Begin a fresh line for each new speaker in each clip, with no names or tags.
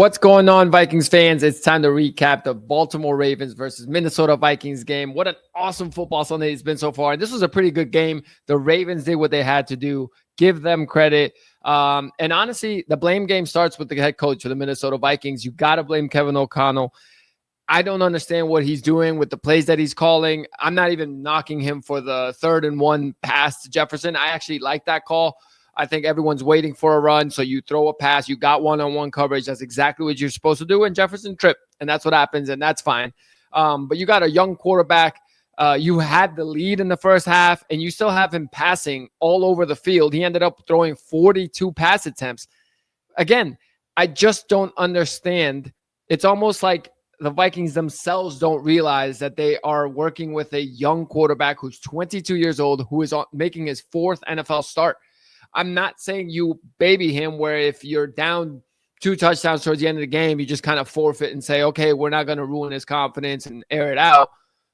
What's going on, Vikings fans? It's time to recap the Baltimore Ravens versus Minnesota Vikings game. What an awesome football Sunday it's been so far. And this was a pretty good game. The Ravens did what they had to do. Give them credit. And honestly, the blame game starts with the head coach for the Minnesota Vikings. You got to blame Kevin O'Connell. I don't understand what he's doing with the plays that he's calling. I'm not even knocking him for the 3rd and 1 pass to Jefferson. I actually like that call. I think everyone's waiting for a run, so you throw a pass. You got one-on-one coverage. That's exactly what you're supposed to do, and Jefferson tripped, and that's what happens, and that's fine. But you got a young quarterback. You had the lead in the first half, and you still have him passing all over the field. He ended up throwing 42 pass attempts. Again, I just don't understand. It's almost like the Vikings themselves don't realize that they are working with a young quarterback who's 22 years old, who is making his 4th NFL start. I'm not saying you baby him where if you're down 2 touchdowns towards the end of the game, you just kind of forfeit and say, okay, we're not going to ruin his confidence and air it out.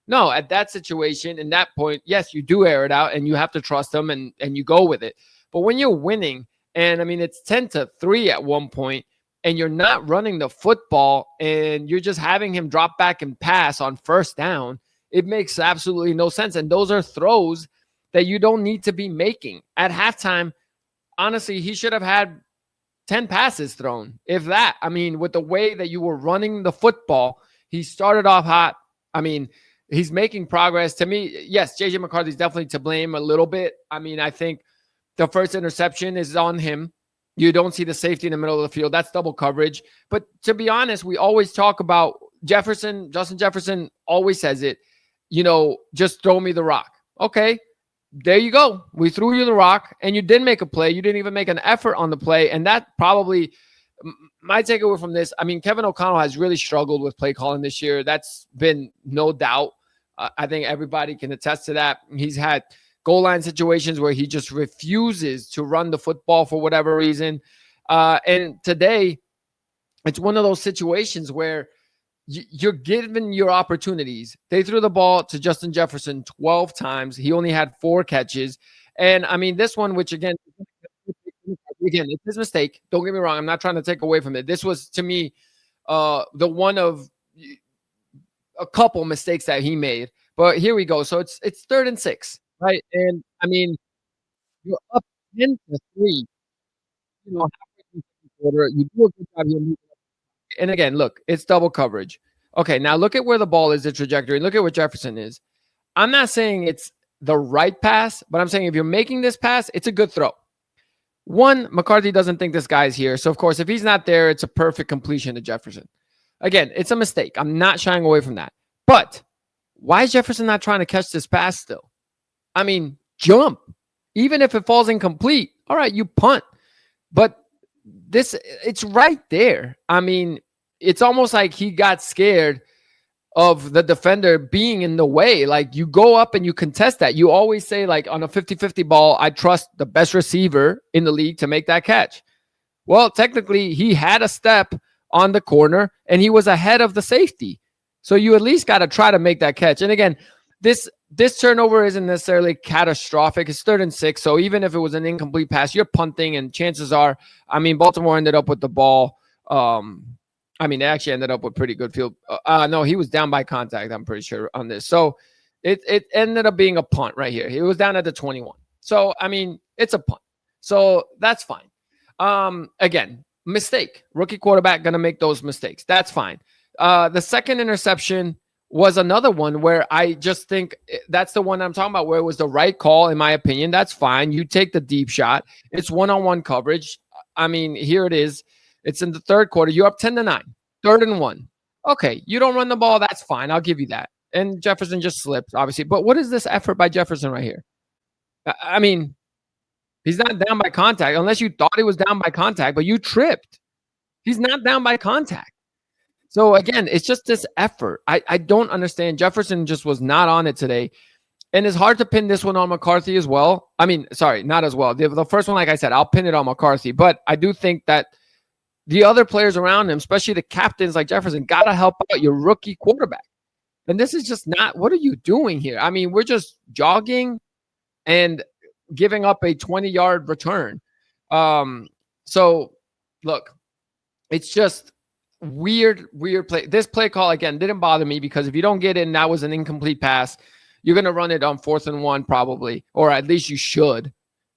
No, at that situation, in that point, yes, you do air it out and you have to trust him and you go with it. But when you're winning, and I mean, it's 10-3 at one point, and you're not running the football and you're just having him drop back and pass on first down, it makes absolutely no sense. And those are throws that you don't need to be making. At halftime, honestly, he should have had 10 passes thrown, if that. I mean, with the way that you were running the football, he started off hot. I mean, he's making progress. To me, yes, J.J. McCarthy's definitely to blame a little bit. I mean, I think the first interception is on him. You don't see the safety in the middle of the field. That's double coverage. But to be honest, we always talk about Justin Jefferson always says it, just throw me the rock. Okay. There you go. We threw you the rock and you didn't make a play. You didn't even make an effort on the play. And that probably my takeaway from this. I mean, Kevin O'Connell has really struggled with play calling this year. That's been no doubt. I think everybody can attest to that. He's had goal line situations where he just refuses to run the football for whatever reason. And today it's one of those situations where you're given your opportunities. They threw the ball to Justin Jefferson 12 times. He only had 4 catches. And I mean, this one, which again, it's his mistake. Don't get me wrong. I'm not trying to take away from it. This was, to me, the one of a couple mistakes that he made. But here we go. So it's 3rd and 6, right? And I mean, you're up 10-3. Halfway through the quarter, you do a good job here. And again, look, it's double coverage. Okay, now look at where the ball is, the trajectory. Look at what Jefferson is. I'm not saying it's the right pass, but I'm saying if you're making this pass, it's a good throw. One, McCarthy doesn't think this guy's here. So, of course, if he's not there, it's a perfect completion to Jefferson. Again, it's a mistake. I'm not shying away from that. But why is Jefferson not trying to catch this pass still? I mean, jump. Even if it falls incomplete, all right, you punt. But it's right there. I mean, it's almost like he got scared of the defender being in the way. Like, you go up and you contest that. You always say, like, on a 50-50 ball, I trust the best receiver in the league to make that catch. Well, technically, he had a step on the corner and he was ahead of the safety. So you at least got to try to make that catch. And again, this turnover isn't necessarily catastrophic. It's 3rd and 6. So even if it was an incomplete pass, you're punting, and chances are, I mean, Baltimore ended up with the ball. I mean, they actually ended up with pretty good field. No, he was down by contact, I'm pretty sure, on this. So it ended up being a punt right here. He was down at the 21. So, I mean, it's a punt. So that's fine. Again, mistake. Rookie quarterback going to make those mistakes. That's fine. The second interception was another one where I just think that's the one I'm talking about, where it was the right call, in my opinion. That's fine. You take the deep shot. It's one-on-one coverage. I mean, here it is. It's in the 3rd quarter. You're up 10-9, 3rd and 1. Okay, you don't run the ball. That's fine. I'll give you that. And Jefferson just slipped, obviously. But what is this effort by Jefferson right here? I mean, he's not down by contact, unless you thought he was down by contact, but you tripped. He's not down by contact. So, again, it's just this effort. I don't understand. Jefferson just was not on it today. And it's hard to pin this one on McCarthy as well. I mean, sorry, not as well. The first one, like I said, I'll pin it on McCarthy. But I do think that the other players around him, especially the captains like Jefferson, got to help out your rookie quarterback. And this is just not, what are you doing here? I mean, we're just jogging and giving up a 20-yard return. So, look, it's just, weird play. This play call, again, didn't bother me because if you don't get it and that was an incomplete pass, you're going to run it on 4th and 1 probably, or at least you should.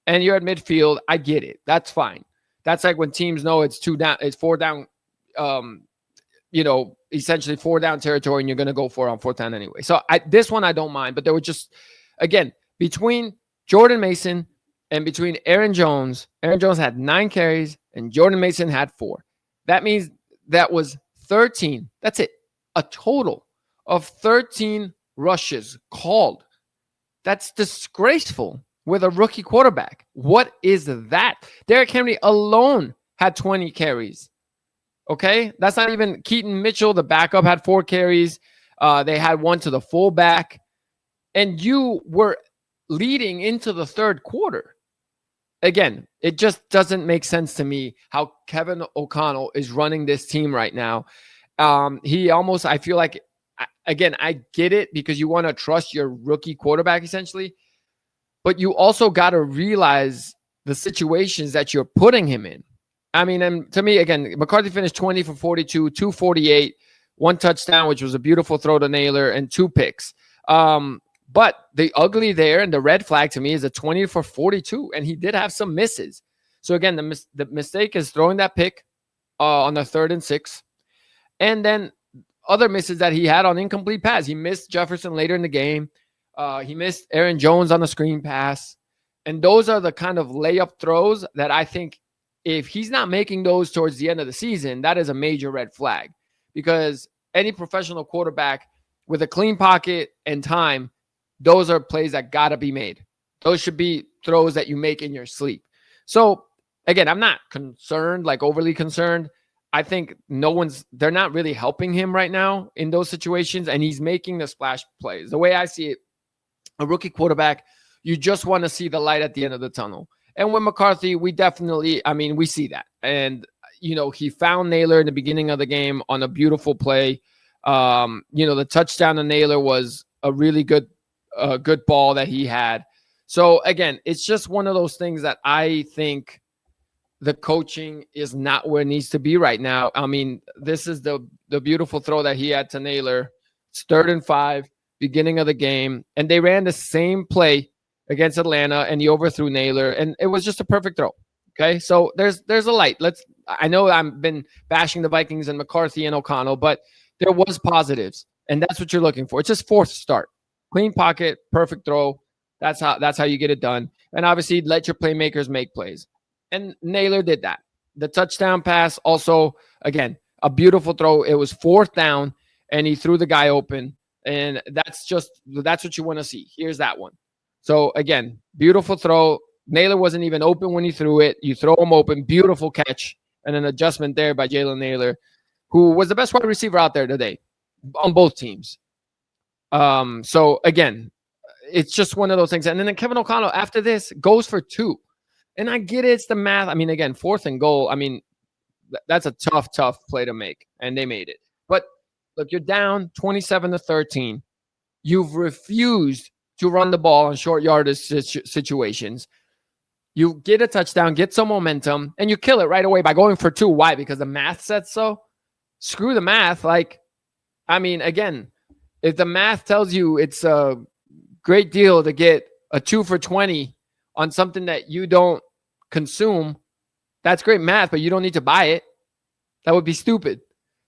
And you're at midfield. I get it. That's fine. That's like when teams know it's 2 down, it's 4 down, essentially 4 down territory, and you're going to go for it on 4th down anyway. So this one I don't mind, but there were just, again, between Jordan Mason and between Aaron Jones had 9 carries and Jordan Mason had 4. That means that was 13. That's it. A total of 13 rushes called. That's disgraceful with a rookie quarterback. What is that? Derrick Henry alone had 20 carries. Okay? That's not even Keaton Mitchell, the backup, had 4 carries. They had 1 to the fullback. And you were leading into the third quarter. Again, it just doesn't make sense to me how Kevin O'Connell is running this team right now. I feel like, again, I get it because you want to trust your rookie quarterback essentially, but you also got to realize the situations that you're putting him in. I mean, and to me, again, McCarthy finished 20 for 42, 248, 1 touchdown, which was a beautiful throw to Naylor, and 2 picks. But the ugly there and the red flag to me is a 20 for 42, and he did have some misses. So again, the mistake is throwing that pick on the 3rd and 6, and then other misses that he had on incomplete pass. He missed Jefferson later in the game. He missed Aaron Jones on the screen pass, and those are the kind of layup throws that I think if he's not making those towards the end of the season, that is a major red flag, because any professional quarterback with a clean pocket and time, those are plays that got to be made. Those should be throws that you make in your sleep. So, again, I'm not concerned, like overly concerned. I think they're not really helping him right now in those situations, and he's making the splash plays. The way I see it, a rookie quarterback, you just want to see the light at the end of the tunnel. And with McCarthy, we see that. And, he found Naylor in the beginning of the game on a beautiful play. The touchdown to Naylor was a really good ball that he had. So again, it's just one of those things that I think the coaching is not where it needs to be right now. I mean, this is the beautiful throw that he had to Naylor. It's 3rd and 5, beginning of the game, and they ran the same play against Atlanta, and he overthrew Naylor, and it was just a perfect throw. Okay, so there's a light. I know I've been bashing the Vikings and McCarthy and O'Connell, but there was positives, and that's what you're looking for. It's just 4th start. Clean pocket, perfect throw. That's how you get it done. And obviously, let your playmakers make plays. And Naylor did that. The touchdown pass also, again, a beautiful throw. It was 4th down, and he threw the guy open. And that's what you want to see. Here's that one. So, again, beautiful throw. Naylor wasn't even open when he threw it. You throw him open. Beautiful catch. And an adjustment there by Jalen Naylor, who was the best wide receiver out there today on both teams. So again, it's just one of those things. And then Kevin O'Connell after this goes for 2. And I get it. It's the math. I mean, again, 4th and goal. I mean, that's a tough play to make. And they made it. But look, you're down 27-13. You've refused to run the ball on short yardage situations. You get a touchdown, get some momentum, and you kill it right away by going for 2. Why? Because the math said so? Screw the math. Again, if the math tells you it's a great deal to get a 2 for 20 on something that you don't consume, that's great math, but you don't need to buy it. That would be stupid.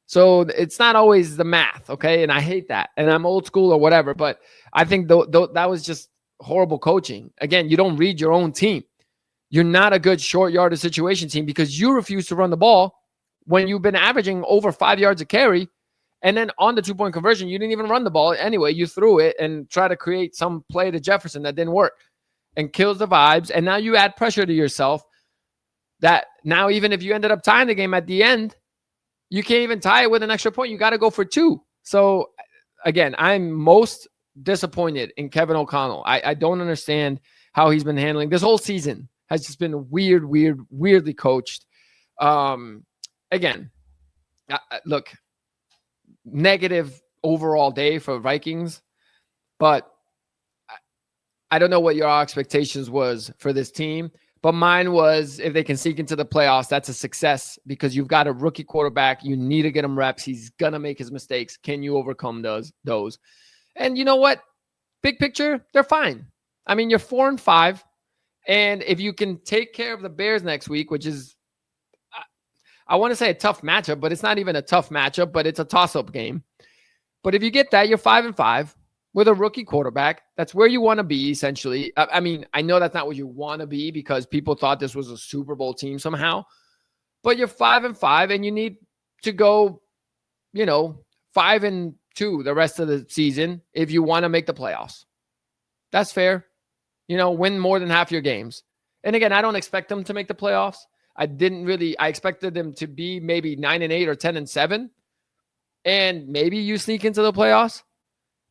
So it's not always the math, okay? And I hate that. And I'm old school or whatever, but I think that was just horrible coaching. Again, you don't read your own team. You're not a good short yardage situation team because you refuse to run the ball when you've been averaging over 5 yards a carry. And then on the 2-point conversion, you didn't even run the ball. Anyway, you threw it and try to create some play to Jefferson that didn't work and kills the vibes. And now you add pressure to yourself that now even if you ended up tying the game at the end, you can't even tie it with an extra point. You got to go for 2. So again, I'm most disappointed in Kevin O'Connell. I don't understand how he's been handling this whole season. Has just been weirdly coached. Again, look, negative overall day for Vikings, but I don't know what your expectations was for this team, But mine was if they can sneak into the playoffs, that's a success because you've got a rookie quarterback. You need to get him reps. He's going to make his mistakes. Can you overcome those? And you know what? Big picture, they're fine. I mean, you're 4-5. And if you can take care of the Bears next week, which is, I want to say a tough matchup, but it's not even a tough matchup, but it's a toss-up game. But if you get that, you're 5-5 with a rookie quarterback. That's where you want to be, essentially. I mean, I know that's not what you want to be because people thought this was a Super Bowl team somehow. But you're 5-5, and you need to go, 5-2 the rest of the season if you want to make the playoffs. That's fair. Win more than half your games. And again, I don't expect them to make the playoffs. I expected them to be maybe 9-8 or 10-7. And maybe you sneak into the playoffs.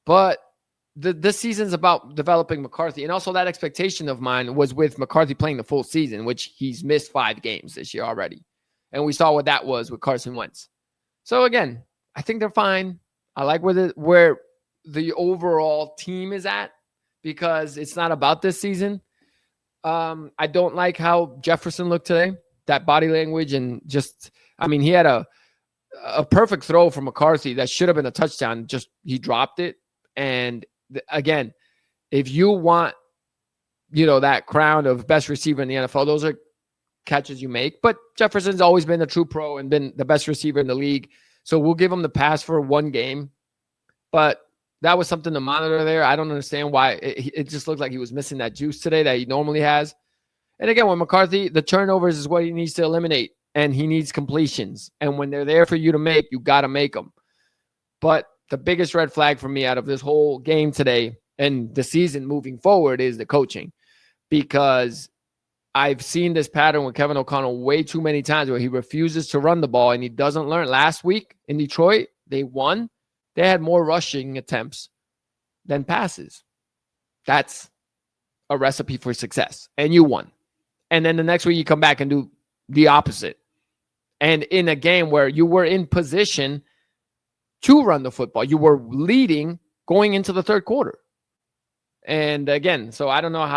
But this season's about developing McCarthy. And also that expectation of mine was with McCarthy playing the full season, which he's missed 5 games this year already. And we saw what that was with Carson Wentz. So again, I think they're fine. I like where the overall team is at because it's not about this season. I don't like how Jefferson looked today, that body language and he had a perfect throw from McCarthy that should have been a touchdown. Just he dropped it. And again, if you want, that crown of best receiver in the NFL, those are catches you make. But Jefferson's always been a true pro and been the best receiver in the league. So we'll give him the pass for one game. But that was something to monitor there. I don't understand why. It just looked like he was missing that juice today that he normally has. And again, with McCarthy, the turnovers is what he needs to eliminate. And he needs completions. And when they're there for you to make, you got to make them. But the biggest red flag for me out of this whole game today and the season moving forward is the coaching. Because I've seen this pattern with Kevin O'Connell way too many times where he refuses to run the ball and he doesn't learn. Last week in Detroit, they won. They had more rushing attempts than passes. That's a recipe for success. And you won. And then the next week you come back and do the opposite. And in a game where you were in position to run the football, you were leading going into the third quarter. And again, so I don't know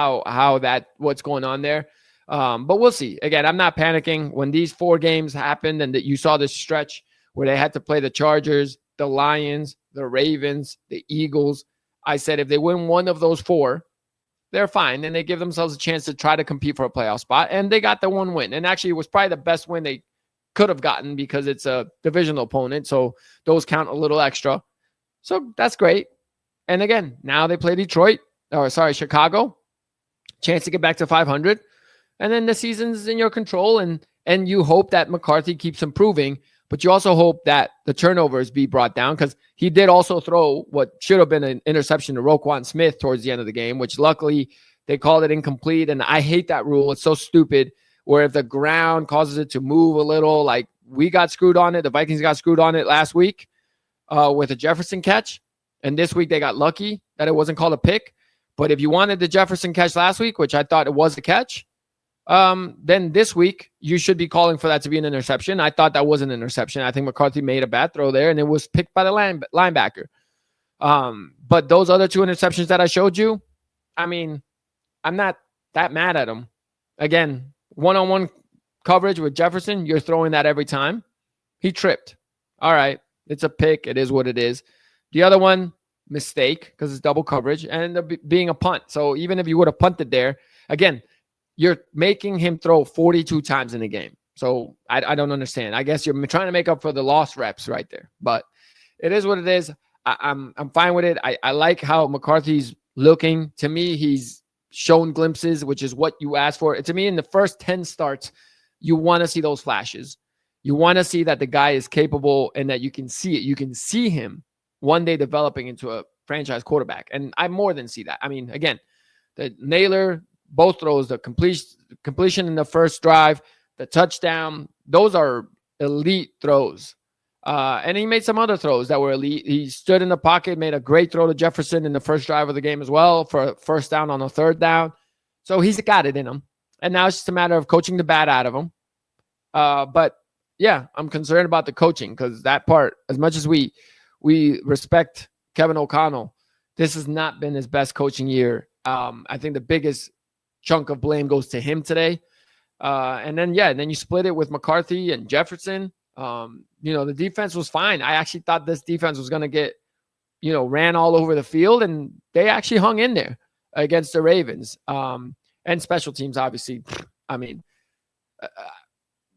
what's going on there. But we'll see. Again, I'm not panicking. When these 4 games happened and that you saw this stretch where they had to play the Chargers, the Lions, the Ravens, the Eagles, I said if they win one of those 4, they're fine. And they give themselves a chance to try to compete for a playoff spot. And they got the 1 win. And actually, it was probably the best win they could have gotten because it's a divisional opponent. So those count a little extra. So that's great. And again, now they play Chicago. Chance to get back to 500. And then the season's in your control. And you hope that McCarthy keeps improving. But you also hope that the turnovers be brought down because he did also throw what should have been an interception to Roquan Smith towards the end of the game, which luckily they called it incomplete. And I hate that rule. It's so stupid where if the ground causes it to move a little, like we got screwed on it. The Vikings got screwed on it last week with a Jefferson catch. And this week they got lucky that it wasn't called a pick. But if you wanted the Jefferson catch last week, which I thought it was a catch, then this week you should be calling for that to be an interception. I thought that was an interception. I think McCarthy made a bad throw there and it was picked by the linebacker. But those other 2 interceptions that I showed you, I mean, I'm not that mad at them. Again, one-on-one coverage with Jefferson, you're throwing that every time. He tripped. All right. It's a pick. It is what it is. The other one, mistake because it's double coverage and being a punt. So even if you would have punted there, again, you're making him throw 42 times in a game. So I don't understand. I guess you're trying to make up for the lost reps right there. But it is what it is. I'm fine with it. I like how McCarthy's looking. To me, he's shown glimpses, which is what you asked for. To me, in the first 10 starts, you want to see those flashes. You want to see that the guy is capable and that you can see it. You can see him one day developing into a franchise quarterback. And I more than see that. I mean, again, the Naylor, both throws, the completion in the first drive, the touchdown, those are elite throws. And he made some other throws that were elite. He stood in the pocket, made a great throw to Jefferson in the first drive of the game as well for a first down on a third down. So he's got it in him. And now it's just a matter of coaching the bat out of him. But yeah, I'm concerned about the coaching because that part, as much as we respect Kevin O'Connell, this has not been his best coaching year. I think the biggest chunk of blame goes to him today. And then you split it with McCarthy and Jefferson. The defense was fine. I actually thought this defense was going to get, ran all over the field, and they actually hung in there against the Ravens. And special teams, obviously. I mean,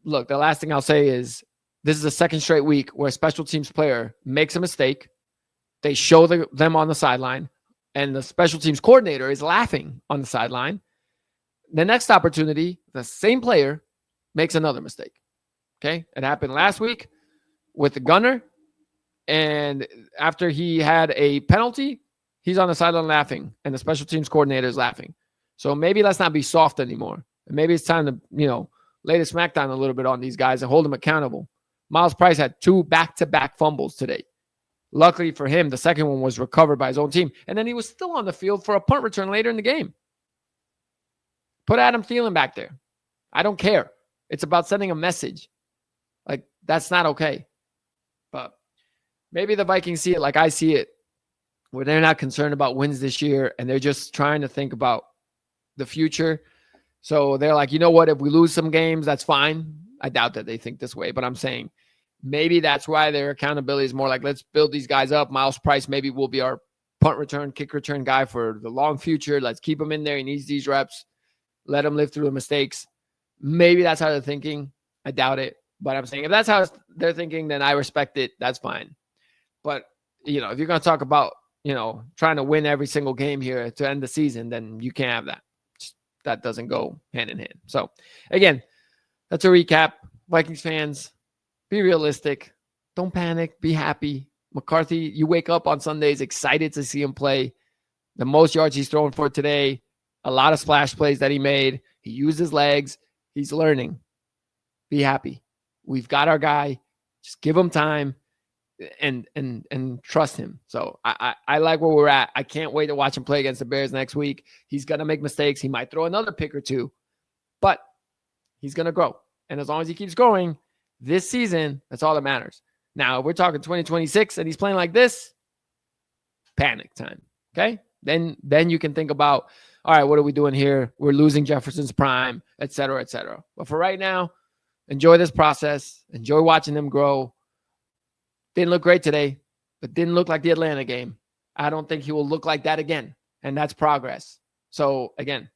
look, the last thing I'll say is this is the second straight week where a special teams player makes a mistake. They show them on the sideline, and the special teams coordinator is laughing on the sideline. The next opportunity, the same player makes another mistake. Okay? It happened last week with the gunner, and after he had a penalty, he's on the sideline laughing, and the special teams coordinator is laughing. So maybe let's not be soft anymore. And maybe it's time to, lay the smackdown a little bit on these guys and hold them accountable. Miles Price had 2 back-to-back fumbles today. Luckily for him, the second one was recovered by his own team. And then he was still on the field for a punt return later in the game. Put Adam Thielen back there. I don't care. It's about sending a message. Like, that's not okay. But maybe the Vikings see it like I see it, where they're not concerned about wins this year, and they're just trying to think about the future. So they're like, you know what? If we lose some games, that's fine. I doubt that they think this way, but I'm saying maybe that's why their accountability is more like, let's build these guys up. Miles Price maybe will be our punt return, kick return guy for the long future. Let's keep him in there. He needs these reps. Let him live through the mistakes. Maybe that's how they're thinking. I doubt it. But I'm saying if that's how they're thinking, then I respect it. That's fine. But, if you're going to talk about, trying to win every single game here to end the season, then you can't have that. That doesn't go hand in hand. So, again, that's a recap. Vikings fans, be realistic. Don't panic. Be happy. McCarthy, you wake up on Sundays excited to see him play. The most yards he's thrown for today. A lot of splash plays that he made. He used his legs. He's learning. Be happy. We've got our guy. Just give him time and trust him. So I like where we're at. I can't wait to watch him play against the Bears next week. He's going to make mistakes. He might throw another pick or two, but he's going to grow. And as long as he keeps growing this season, that's all that matters. Now, if we're talking 2026 and he's playing like this, panic time. Okay? Then you can think about, all right, what are we doing here? We're losing Jefferson's prime, et cetera, et cetera. But for right now, enjoy this process. Enjoy watching them grow. Didn't look great today, but didn't look like the Atlanta game. I don't think he will look like that again, and that's progress. So, again,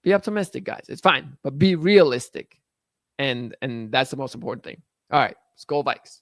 be optimistic, guys. It's fine, but be realistic, and that's the most important thing. All right, let's go Vikes.